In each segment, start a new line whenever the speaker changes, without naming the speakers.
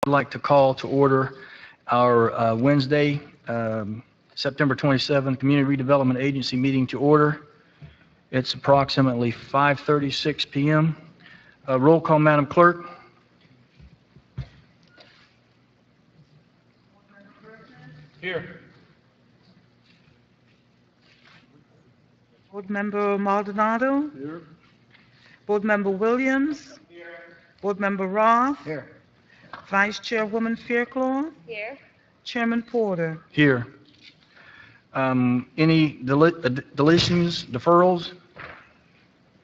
I'd like to call to order our Wednesday, September 27th Community Redevelopment Agency meeting to order. It's approximately 5:36 p.m. Roll call, Madam Clerk. Here.
Board Member Maldonado.
Here.
Board Member Williams.
Here.
Board Member Roth.
Here.
Vice Chairwoman Fairclough.
Here.
Chairman Porter.
Here. Any deletions, deferrals?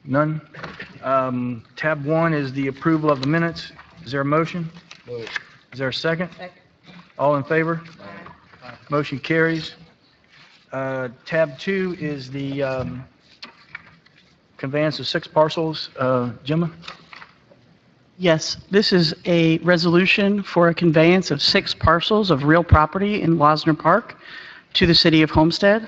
None. Tab 1 is the approval of the minutes. Is there a motion? Is there a second?
Second.
All in favor? Motion carries. Tab 2 is the conveyance of 6 parcels. Gemma?
Yes, this is a resolution for a conveyance of 6 parcels of real property in Losner Park to the City of Homestead.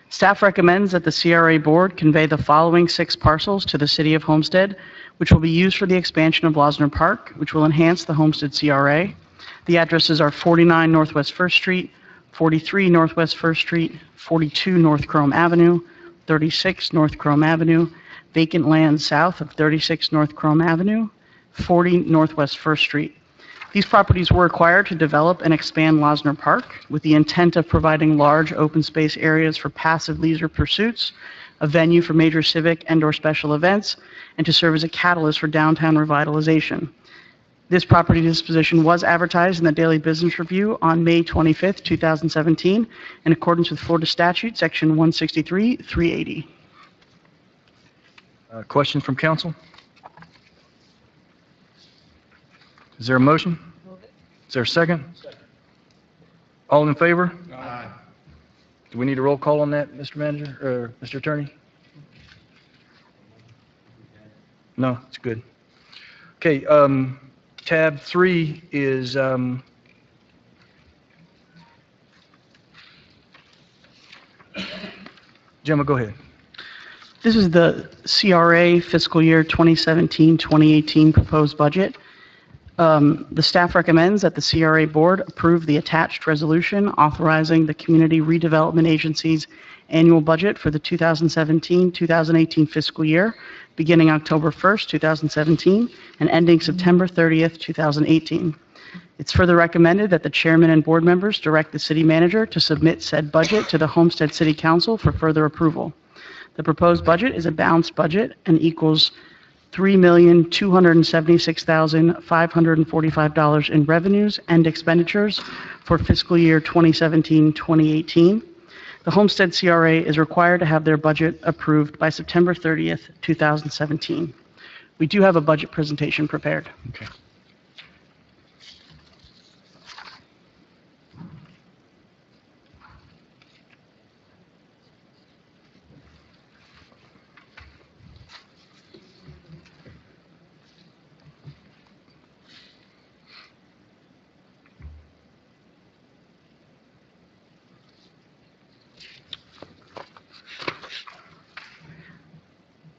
Staff recommends that the CRA Board convey the following 6 parcels to the City of Homestead, which will be used for the expansion of Losner Park, which will enhance the Homestead CRA. The addresses are 49 Northwest 1st Street, 43 Northwest 1st Street, 42 North Chrome Avenue, 36 North Chrome Avenue, vacant land south of 36 North Chrome Avenue, 40 Northwest 1st Street. These properties were acquired to develop and expand Losner Park with the intent of providing large open space areas for passive leisure pursuits, a venue for major civic and/or special events, and to serve as a catalyst for downtown revitalization. This property disposition was advertised in the Daily Business Review on May 25th, 2017, in accordance with Florida Statute, Section 163, 380.
Questions from council? Is there a motion?
Move it.
Is there a second? Second. All in favor? Aye. Do we need a roll call on that, Mr. Manager, or Mr. Attorney? No, it's good. Okay, tab 3 is, Gemma, go ahead.
This is the CRA fiscal year 2017-2018 proposed budget. The staff recommends that the CRA Board approve the attached resolution authorizing the Community Redevelopment Agency's annual budget for the 2017-2018 fiscal year, beginning October 1st, 2017, and ending September 30th, 2018. It's further recommended that the chairman and board members direct the city manager to submit said budget to the Homestead City Council for further approval. The proposed budget is a balanced budget and equals $3,276,545 in revenues and expenditures for fiscal year 2017-2018. The Homestead CRA is required to have their budget approved by September 30th, 2017. We do have a budget presentation prepared.
Okay.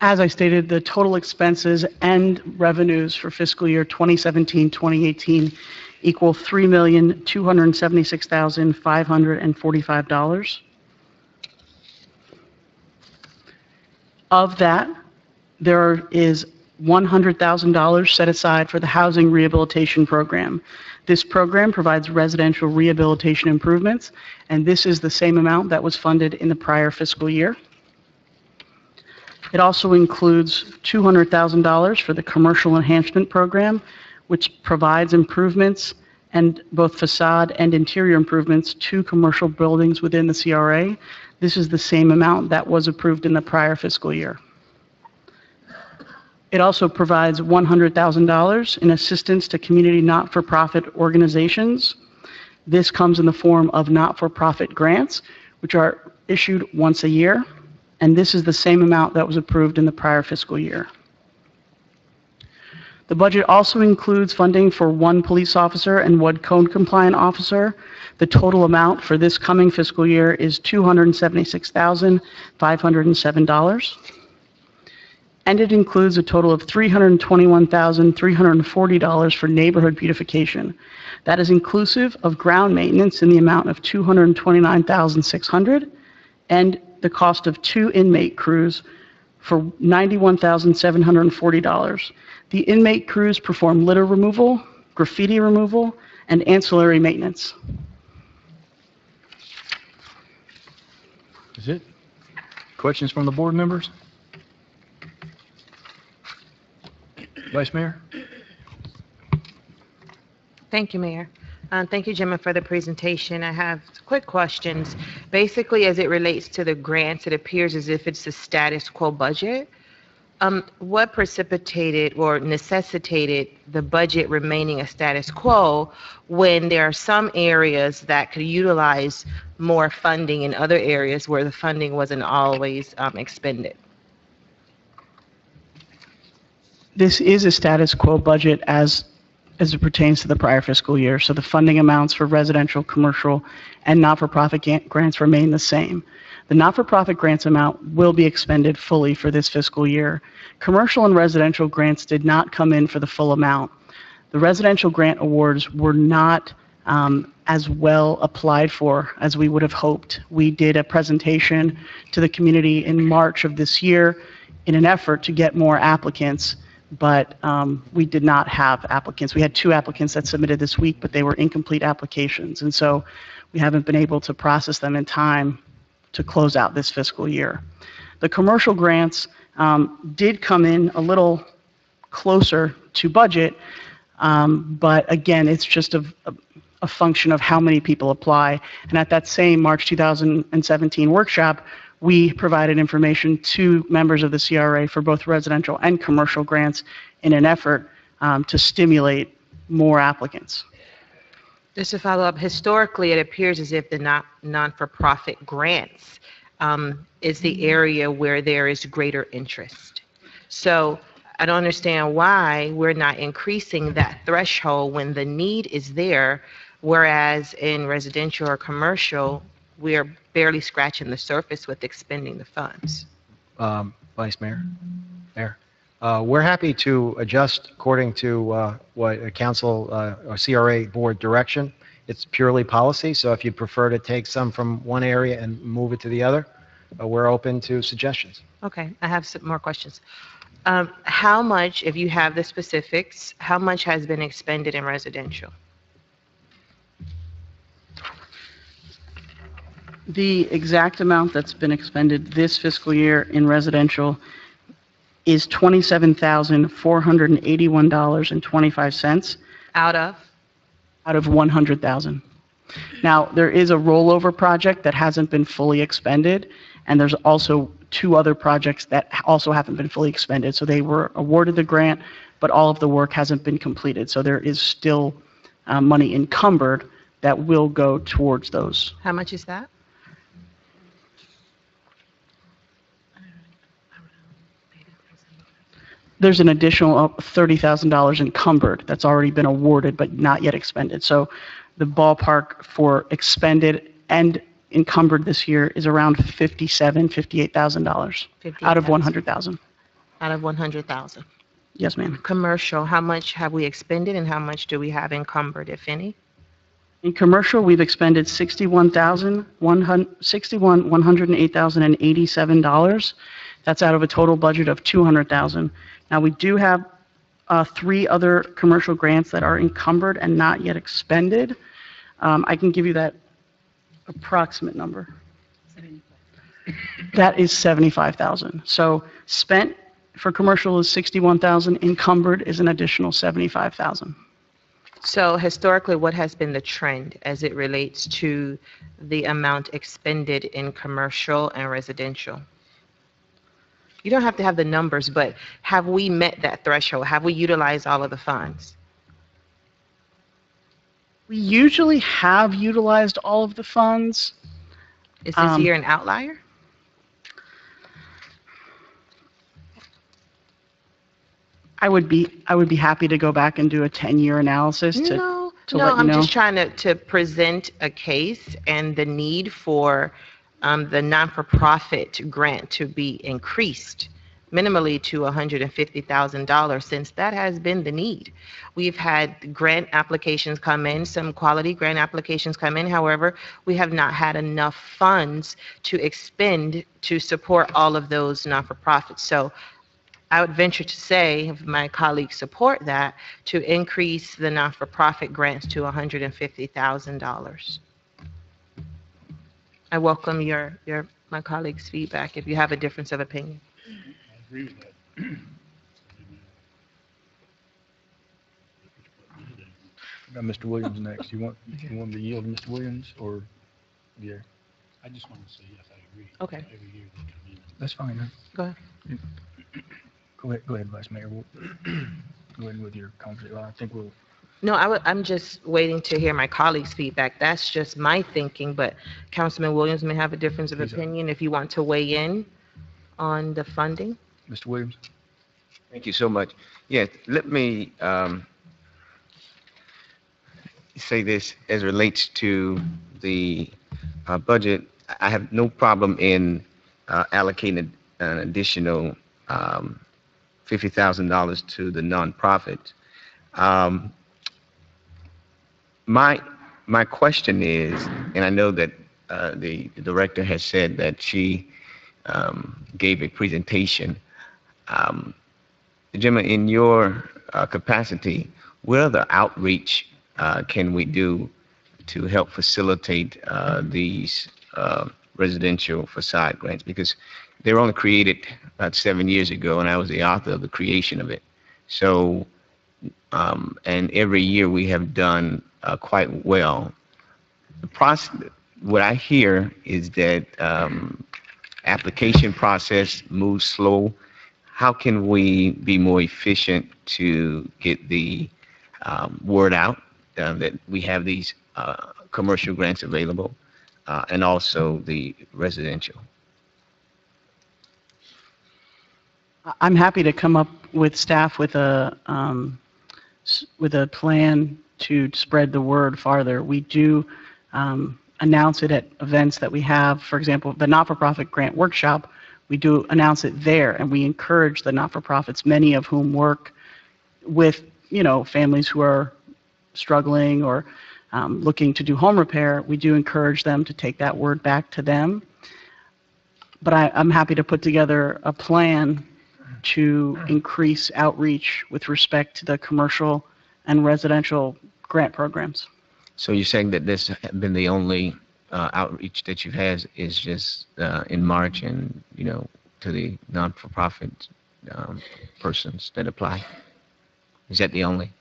As I stated, the total expenses and revenues for fiscal year 2017-2018 equal $3,276,545. Of that, there is $100,000 set aside for the Housing Rehabilitation Program. This program provides residential rehabilitation improvements, and this is the same amount that was funded in the prior fiscal year. It also includes $200,000 for the Commercial Enhancement Program, which provides improvements and both facade and interior improvements to commercial buildings within the CRA. This is the same amount that was approved in the prior fiscal year. It also provides $100,000 in assistance to community not-for-profit organizations. This comes in the form of not-for-profit grants, which are issued once a year. And this is the same amount that was approved in the prior fiscal year. The budget also includes funding for 1 police officer and 1 code compliant officer. The total amount for this coming fiscal year is $276,507. and it includes a total of $321,340 for neighborhood beautification. That is inclusive of ground maintenance in the amount of $229,600 and the cost of 2 inmate crews for $91,740. The inmate crews perform litter removal, graffiti removal, and ancillary maintenance.
Is it? Questions from the board members? Vice Mayor?
Thank you, Mayor. Thank you, Gemma, for the presentation. I have quick questions. Basically, as it relates to the grants, it appears as if it's the status quo budget. What precipitated or necessitated the budget remaining a status quo when there are some areas that could utilize more funding in other areas where the funding wasn't always expended?
This is a status quo budget as it pertains to the prior fiscal year. So the funding amounts for residential, commercial, and not-for-profit grants remain the same. The not-for-profit grants amount will be expended fully for this fiscal year. Commercial and residential grants did not come in for the full amount. The residential grant awards were not as well applied for as we would have hoped. We did a presentation to the community in March of this year in an effort to get more applicants, but we did not have applicants. We had 2 applicants that submitted this week, but they were incomplete applications, and so we haven't been able to process them in time to close out this fiscal year. The commercial grants did come in a little closer to budget, but again, it's just a function of how many people apply. And at that same March 2017 workshop, we provided information to members of the CRA for both residential and commercial grants in an effort to stimulate more applicants.
Just to follow up, historically, it appears as if the non-for-profit grants is the area where there is greater interest. So I don't understand why we're not increasing that threshold when the need is there, whereas in residential or commercial, we're barely scratching the surface with expending the funds.
Vice Mayor? Mayor? We're happy to adjust according to what a council or CRA board direction. It's purely policy, so if you prefer to take some from one area and move it to the other, we're open to suggestions.
Okay, I have some more questions. How much, if you have the specifics, how much has been expended in residential?
The exact amount that's been expended this fiscal year in residential is $27,481.25
Out of?
out of 100,000. Now, there is a rollover project that hasn't been fully expended, and there's also 2 other projects that also haven't been fully expended. So they were awarded the grant, but all of the work hasn't been completed. So there is still money encumbered that will go towards those.
How much is that?
There's an additional $30,000 encumbered that's already been awarded but not yet expended. So the ballpark for expended and encumbered this year is around $58,000 out of 100,000.
Out of 100,000.
Yes, ma'am.
Commercial, how much have we expended and how much do we have encumbered, if any?
In commercial, we've expended $108,087. That's out of a total budget of $200,000. Now, we do have 3 other commercial grants that are encumbered and not yet expended. I can give you that approximate number. That is $75,000. So spent for commercial is $61,000. Encumbered is an additional $75,000.
So historically, what has been the trend as it relates to the amount expended in commercial and residential? You don't have to have the numbers, but have we met that threshold? Have we utilized all of the funds?
We usually have utilized all of the funds.
Is this year an outlier?
I would be happy to go back and do a 10-year analysis to let you
I'm
know.
just trying to present a case and the need for the non-for-profit grant to be increased minimally to $150,000 since that has been the need. We've had grant applications come in, some quality grant applications come in. However, we have not had enough funds to expend to support all of those not-for-profits. So I would venture to say, if my colleagues support that, to increase the not-for-profit grants to $150,000. I welcome my colleagues' feedback if you have a difference of opinion.
I agree with that.
Got Mr. Williams next. You want me to yield to Mr. Williams or, yeah,
I just want to say, yes, I agree.
Okay.
Every year they come in.
that's fine. Huh?
Go ahead.
Go ahead, Vice Mayor. We'll go ahead with your conversation. I think we'll,
No, I'm just waiting to hear my colleagues' feedback. That's just my thinking, but Councilman Williams may have a difference of
Please,
opinion if you want to weigh in on the funding.
Mr. Williams?
Thank you so much. Yes, let me say this as it relates to the budget. I have no problem in allocating an additional $50,000 to the nonprofit. My question is, and I know that the director has said that she gave a presentation. Gemma, in your capacity, what other outreach can we do to help facilitate these residential facade grants? Because they were only created about 7 years ago, and I was the author of the creation of it. So, and every year we have done quite well. The process, what I hear is that application process moves slow. How can we be more efficient to get the word out that we have these commercial grants available and also the residential?
I'm happy to come up with staff with a plan to spread the word farther. We do announce it at events that we have. For example, the not-for-profit grant workshop, we do announce it there, and we encourage the not-for-profits, many of whom work with, families who are struggling or looking to do home repair. We do encourage them to take that word back to them. But I'm happy to put together a plan to increase outreach with respect to the commercial and residential grant programs.
So you're saying that this has been the only outreach that you've had is just in March and, to the non-for-profit persons that apply? Is that the only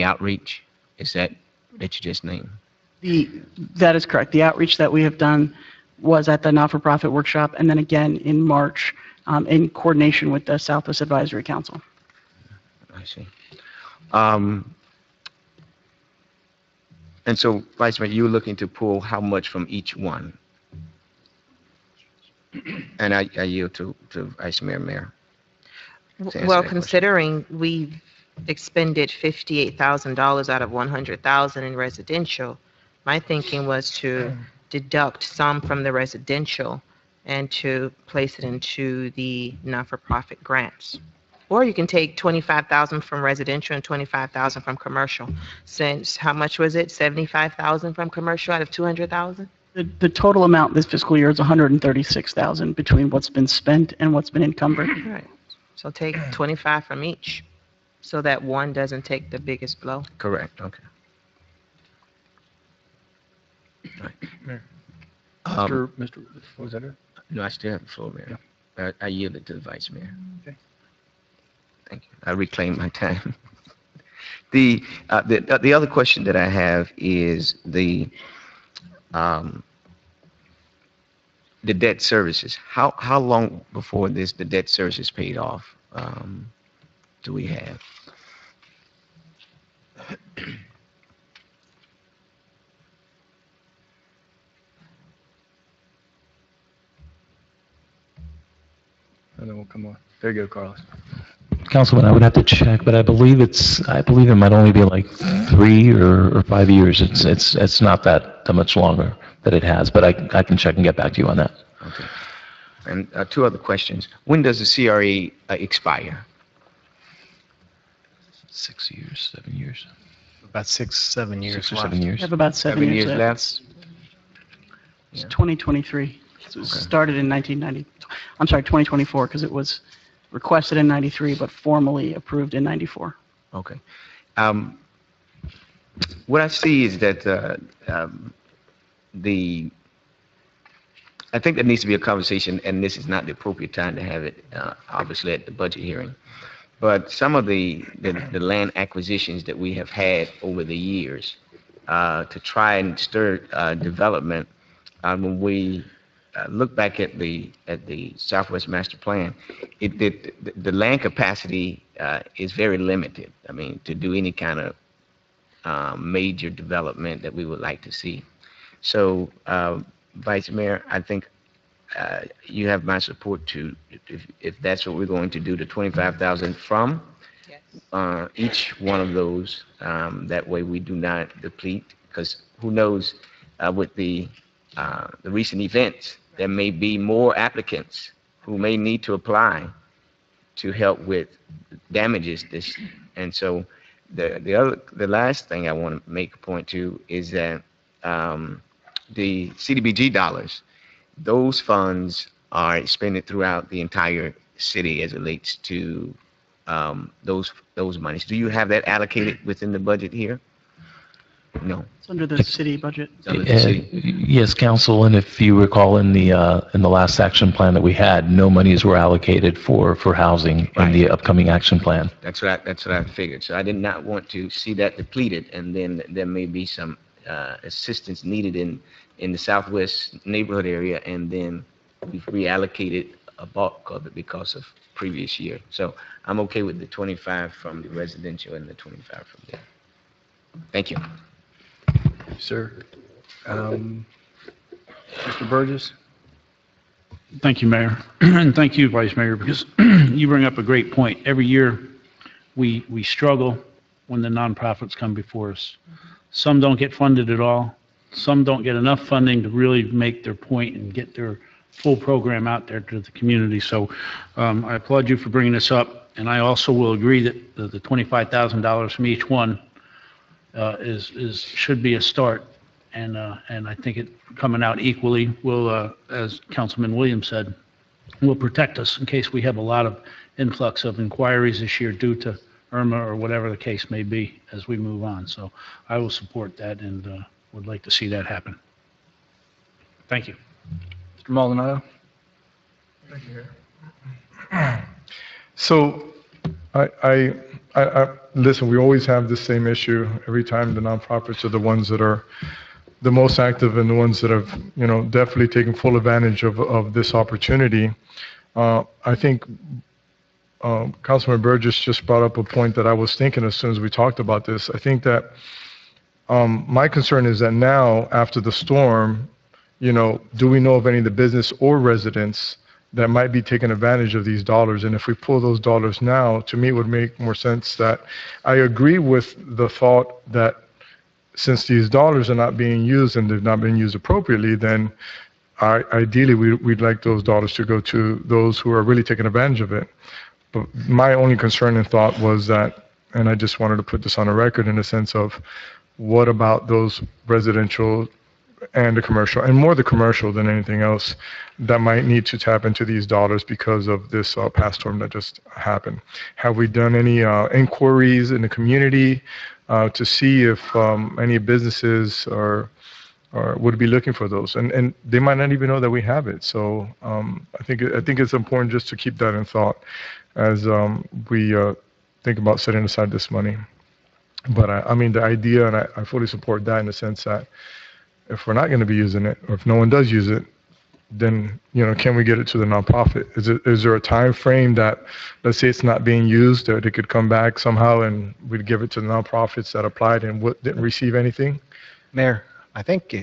outreach? Is that you just named?
That is correct. The outreach that we have done was at the not-for-profit workshop and then again in March in coordination with the Southwest Advisory Council.
I see. And so, Vice Mayor, you're looking to pull how much from each one? And I yield to Vice Mayor.
Well, considering we've expended $58,000 out of $100,000 in residential, my thinking was to deduct some from the residential and to place it into the not-for-profit grants. Or you can take $25,000 from residential and $25,000 from commercial. Since, how much was it? $75,000 from commercial out of $200,000?
The total amount this fiscal year is $136,000 between what's been spent and what's been encumbered.
Right. So take 25 from each, so that one doesn't take the biggest blow.
Correct, okay.
Mayor.
Um,
Mr. Was that it?
No, I still have the floor, Mayor. I yield it to the Vice Mayor.
Okay.
Thank you. I reclaim my time. The other question that I have is the debt services. How long before the debt service is paid off do we have?
And then we'll come on. There you go, Carlos.
Councilman, I would have to check, but I believe it might only be like 3 or 5 years. It's not that much longer that it has, but I can check and get back to you on that.
Okay. And two other questions. When does the CRA expire?
6 years, 7 years,
About 6, 7 years
6 or
left.
7
We
years.
have about 7 years left.
left?
It's
Yeah.
2023. It was started in 1990, I'm sorry, 2024, because it was requested in 93, but formally approved in 94.
Okay. What I see is that I think there needs to be a conversation, and this is not the appropriate time to have it, obviously, at the budget hearing. But some of the land acquisitions that we have had over the years to try and stir development, when we look back at the Southwest Master Plan, the land capacity is very limited. I mean, to do any kind of major development that we would like to see. So, Vice Mayor, I think you have my support to, if that's what we're going to do, the 25,000 from each one of those. That way we do not deplete, because who knows, with the recent events, there may be more applicants who may need to apply to help with damages. And so the last thing I want to make a point to is that the CDBG dollars, those funds are expended throughout the entire city as it relates to those monies. Do you have that allocated within the budget here? No.
It's under the city budget.
It's under the city.
Yes, Council, and if you recall in the last action plan that we had, no monies were allocated for housing in the upcoming action plan.
That's what I figured. So I did not want to see that depleted, and then there may be some assistance needed in the Southwest neighborhood area, and then we've reallocated a bulk of it because of previous year. So I'm okay with the 25 from the residential and the 25 from there. Thank you.
Sir. Mr. Burgess?
Thank you, Mayor. And thank you, Vice Mayor, because you bring up a great point. Every year, we struggle when the nonprofits come before us. Some don't get funded at all. Some don't get enough funding to really make their point and get their full program out there to the community. So I applaud you for bringing this up. And I also will agree that the $25,000 from each one should be a start. And I think it coming out equally will, as Councilman Williams said, will protect us in case we have a lot of influx of inquiries this year due to Irma or whatever the case may be as we move on. So I will support that and would like to see that happen. Thank you.
Mr. Maldonado?
So, I listen, we always have the same issue every time. The nonprofits are the ones that are the most active and the ones that have, definitely taken full advantage of this opportunity. I think Councilman Burgess just brought up a point that I was thinking as soon as we talked about this. I think that my concern is that now, after the storm, do we know of any of the business or residents that might be taking advantage of these dollars? And if we pull those dollars now, to me, it would make more sense. That I agree with the thought that since these dollars are not being used and they've not been used appropriately, then ideally we'd like those dollars to go to those who are really taking advantage of it. But my only concern and thought was that, and I just wanted to put this on a record in the sense of, what about those residential and the commercial, and more the commercial than anything else, that might need to tap into these dollars because of this past storm that just happened? Have we done any inquiries in the community to see if any businesses would be looking for those? And they might not even know that we have it. So I think it's important just to keep that in thought as we think about setting aside this money. But I mean, the idea, and I fully support that in the sense that if we're not going to be using it, or if no one does use it, then, can we get it to the nonprofit? Is there a time frame that, let's say it's not being used, that it could come back somehow and we'd give it to the nonprofits that applied and didn't receive anything?
Mayor, I think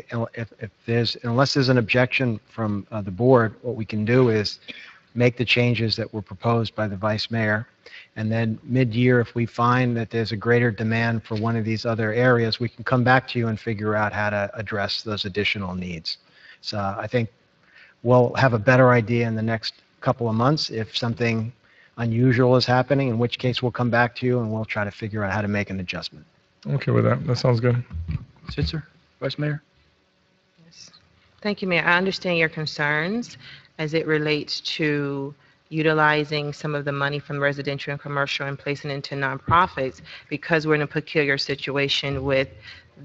unless there's an objection from the board, what we can do is make the changes that were proposed by the vice mayor. And then mid-year, if we find that there's a greater demand for one of these other areas, we can come back to you and figure out how to address those additional needs. So I think we'll have a better idea in the next couple of months if something unusual is happening, in which case we'll come back to you and we'll try to figure out how to make an adjustment.
Okay with that. That sounds good.
Sitzer, Vice Mayor?
Yes. Thank you, Mayor. I understand your concerns as it relates to utilizing some of the money from residential and commercial and placing it into nonprofits because we're in a peculiar situation with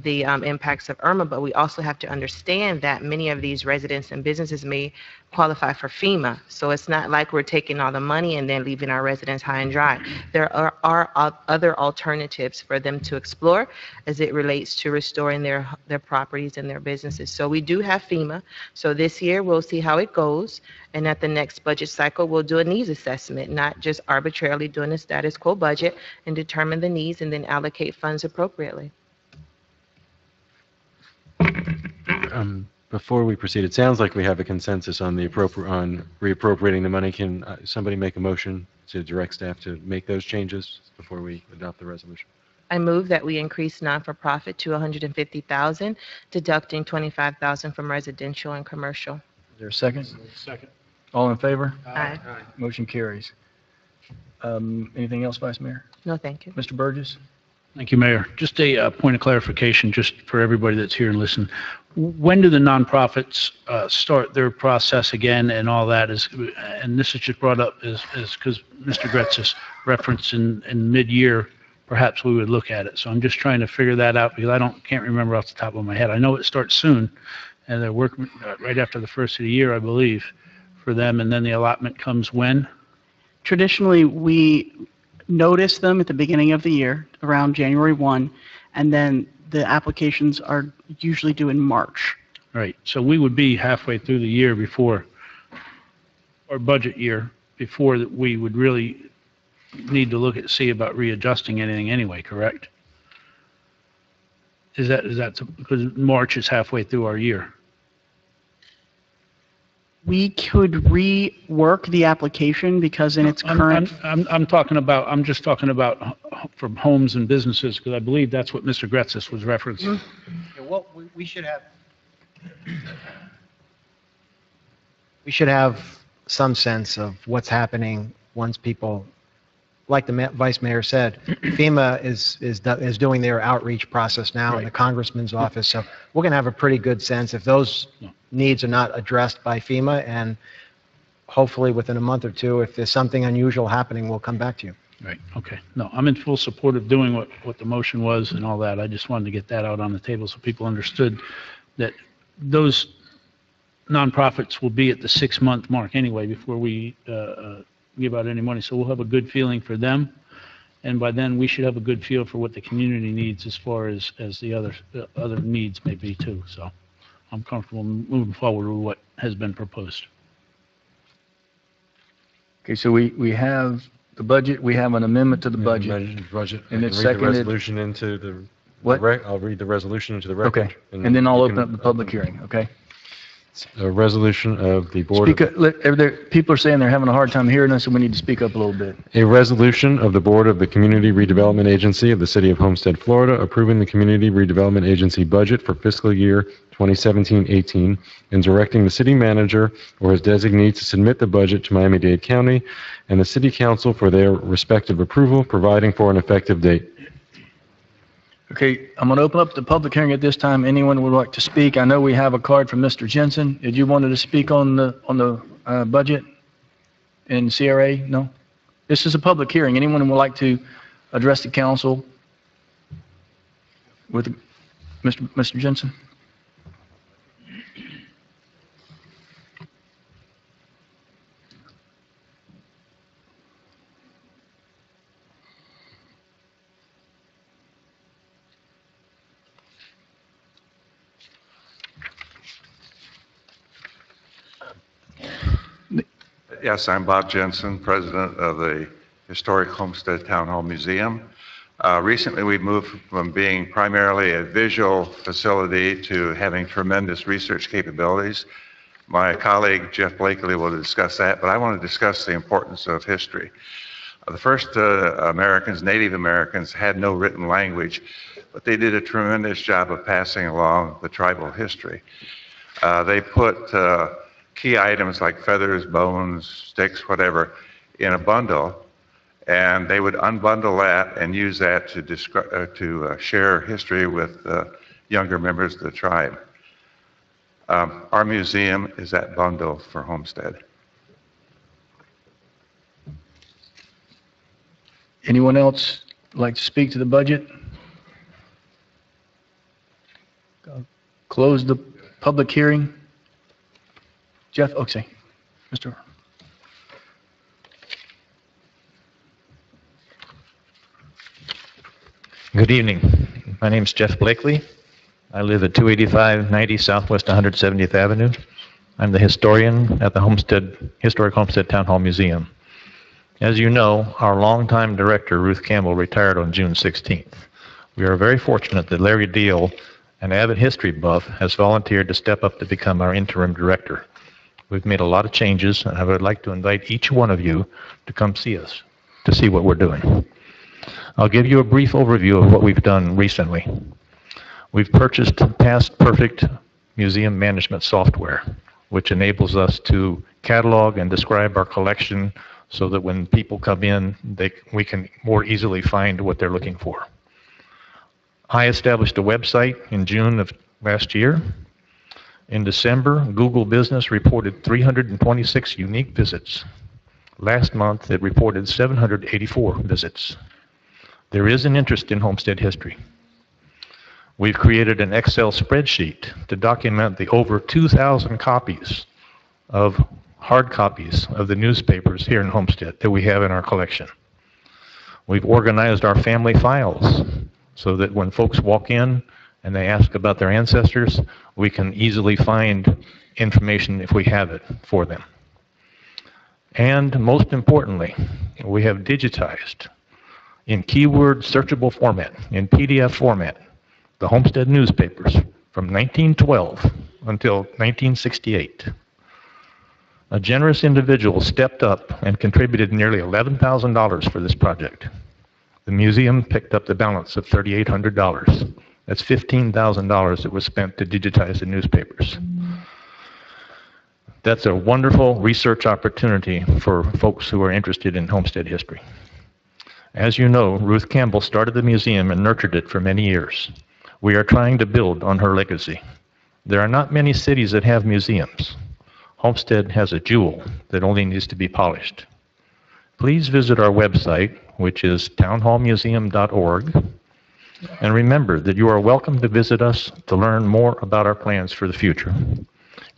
the impacts of Irma, but we also have to understand that many of these residents and businesses may qualify for FEMA. So it's not like we're taking all the money and then leaving our residents high and dry. There are other alternatives for them to explore as it relates to restoring their properties and their businesses. So we do have FEMA. So this year we'll see how it goes. And at the next budget cycle, we'll do a needs assessment, not just arbitrarily doing a status quo budget, and determine the needs and then allocate funds appropriately.
Before we proceed, it sounds like we have a consensus on the reappropriating the money. Can somebody make a motion to direct staff to make those changes before we adopt the resolution?
I move that we increase non-for-profit to $150,000, deducting $25,000 from residential and commercial.
Is there a second?
Second.
All in favor?
Aye.
Motion carries. Anything else, Vice Mayor?
No, thank you.
Mr. Burgess?
Thank you, Mayor. Just a point of clarification, just for everybody that's here and listen. When do the nonprofits start their process again and all that? And this is just brought up is because Mr. Gretz has referenced in mid-year, perhaps we would look at it. So I'm just trying to figure that out because can't remember off the top of my head. I know it starts soon, and they're working right after the first of the year, I believe, for them, and then the allotment comes when?
Traditionally, we notice them at the beginning of the year, around January 1, and then the applications are usually due in March.
Right, so we would be halfway through the year before, or budget year, before that we would really need to see about readjusting anything anyway, correct? Is that, because March is halfway through our year?
We could rework the application because in its current...
I'm just talking about from homes and businesses, because I believe that's what Mr. Gretzis was referencing.
Yeah, well, we should have some sense of what's happening once people, like the Vice Mayor said, FEMA is doing their outreach process now in the Congressman's office, so we're going to have a pretty good sense if those needs are not addressed by FEMA, and hopefully within a month or two, if there's something unusual happening, we'll come back to you.
Right, okay. No, I'm in full support of doing what the motion was and all that. I just wanted to get that out on the table so people understood that those nonprofits will be at the 6-month mark anyway before we give out any money. So we'll have a good feeling for them. And by then, we should have a good feel for what the community needs as far as the other needs may be too. So I'm comfortable moving forward with what has been proposed.
Okay, so we have the budget, we have an amendment to the budget.
Budget.
And
I
it's
can read the
seconded.
resolution into the...
What?
I'll read the resolution into the record.
Okay, and then I'll
you
open
can
up the public hearing, okay?
A resolution of the Board
Speak up, people are saying they're having a hard time hearing us, so we need to speak up a little bit.
A resolution of the Board of the Community Redevelopment Agency of the City of Homestead, Florida, approving the Community Redevelopment Agency budget for fiscal year 2017-18 and directing the city manager or his designee to submit the budget to Miami-Dade County and the City Council for their respective approval, providing for an effective date.
Okay, I'm going to open up the public hearing at this time. Anyone would like to speak? I know we have a card from Mr. Jensen. Did you wanted to speak on the budget in CRA? No? This is a public hearing. Anyone would like to address the council with Mr. Jensen?
Yes, I'm Bob Jensen, president of the Historic Homestead Town Hall Museum. Recently, we moved from being primarily a visual facility to having tremendous research capabilities. My colleague Jeff Blakely will discuss that, but I want to discuss the importance of history. The first Americans, Native Americans, had no written language, but they did a tremendous job of passing along the tribal history. They put key items like feathers, bones, sticks, whatever, in a bundle, and they would unbundle that and use that to share history with younger members of the tribe. Our museum is that bundle for Homestead.
Anyone else like to speak to the budget? Close the public hearing. Jeff, okay. Mr.
Good evening. My name is Jeff Blakely. I live at 28590 Southwest 170th Avenue. I'm the historian at the Historic Homestead Town Hall Museum. As you know, our longtime director, Ruth Campbell, retired on June 16th. We are very fortunate that Larry Deal, an avid history buff, has volunteered to step up to become our interim director. We've made a lot of changes, and I would like to invite each one of you to come see us, to see what we're doing. I'll give you a brief overview of what we've done recently. We've purchased Past Perfect museum management software, which enables us to catalog and describe our collection so that when people come in, we can more easily find what they're looking for. I established a website in June of last year. In December, Google Business reported 326 unique visits. Last month, it reported 784 visits. There is an interest in Homestead history. We've created an Excel spreadsheet to document the over 2,000 copies of hard copies of the newspapers here in Homestead that we have in our collection. We've organized our family files so that when folks walk in and they ask about their ancestors, we can easily find information if we have it for them. And most importantly, we have digitized in keyword searchable format, in PDF format, the Homestead newspapers from 1912 until 1968. A generous individual stepped up and contributed nearly $11,000 for this project. The museum picked up the balance of $3,800. That's $15,000 that was spent to digitize the newspapers. That's a wonderful research opportunity for folks who are interested in Homestead history. As you know, Ruth Campbell started the museum and nurtured it for many years. We are trying to build on her legacy. There are not many cities that have museums. Homestead has a jewel that only needs to be polished. Please visit our website, which is townhallmuseum.org. And remember that you are welcome to visit us to learn more about our plans for the future.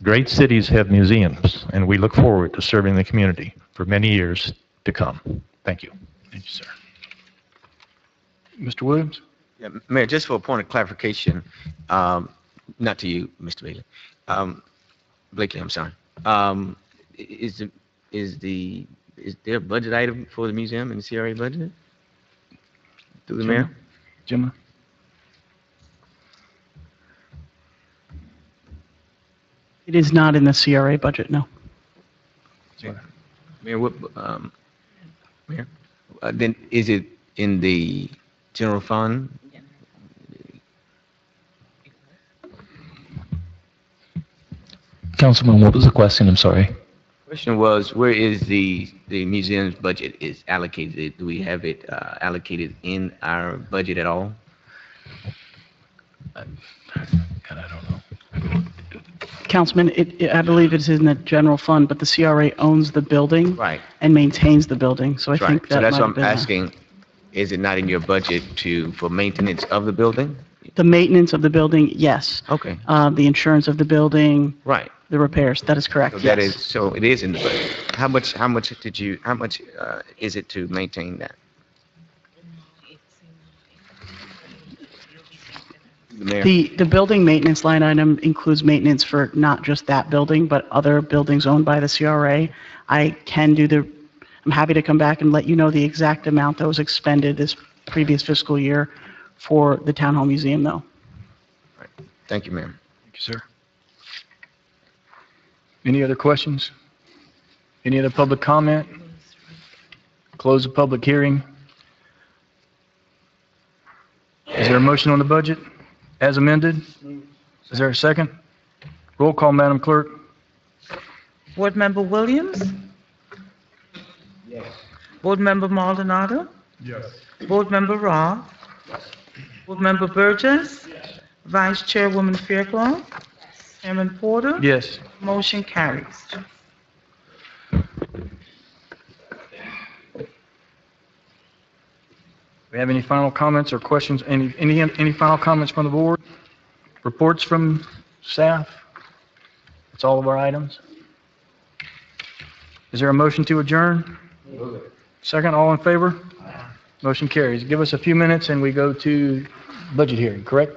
Great cities have museums, and we look forward to serving the community for many years to come. Thank you.
Thank you, sir. Mr. Williams?
Yeah, Mayor, just for a point of clarification, not to you, Mr. Bailey, Blakely, I'm sorry. Is there a budget item for the museum in the CRA budget? Through the mayor?
Jim?
It is not in the CRA budget, no.
Mayor, what, Mayor, then is it in the general fund?
Councilman, what was the question? I'm sorry.
Question was, where is the museum's budget is allocated? Do we have it allocated in our budget at all?
God, I don't know.
Councilman, I believe it's in the general fund, but the CRA owns the building.
Right.
And maintains the building, so I
That's
think
right.
that
So that's
might
what
have
I'm
been
asking. Is it not in your budget for maintenance of the building?
the maintenance of the building, yes.
Okay.
The insurance of the building,
Right.
the repairs, that is correct,
So that
yes.
is, so it is in the budget. How much is it to maintain that? The mayor?
The building maintenance line item includes maintenance for not just that building, but other buildings owned by the CRA. I'm happy to come back and let you know the exact amount that was expended this previous fiscal year for the Town Hall Museum, though.
Thank you, ma'am.
Thank you, sir. Any other questions? Any other public comment? Close the public hearing. Is there a motion on the budget as amended? Is there a second? Roll call, Madam Clerk.
Board Member Williams?
Yes.
Board Member Maldonado?
Yes.
Board Member Roth? Board Member Burgess? Vice Chairwoman Fairclough? Chairman Porter?
Yes.
Motion carries.
We have any final comments or questions? Any final comments from the board? Reports from staff? That's all of our items. Is there a motion to adjourn? Second, all in favor? Motion carries. Give us a few minutes and we go to budget hearing, correct?